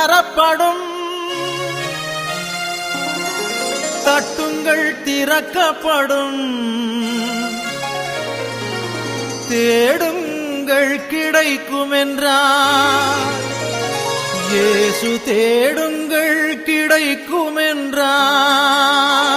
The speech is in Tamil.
தரப்படும். தட்டுங்கள் திறக்கப்படும். தேடுங்கள் கிடைக்கும் என்றார். இயேசு தேடுங்கள் கிடைக்கும் என்றார்.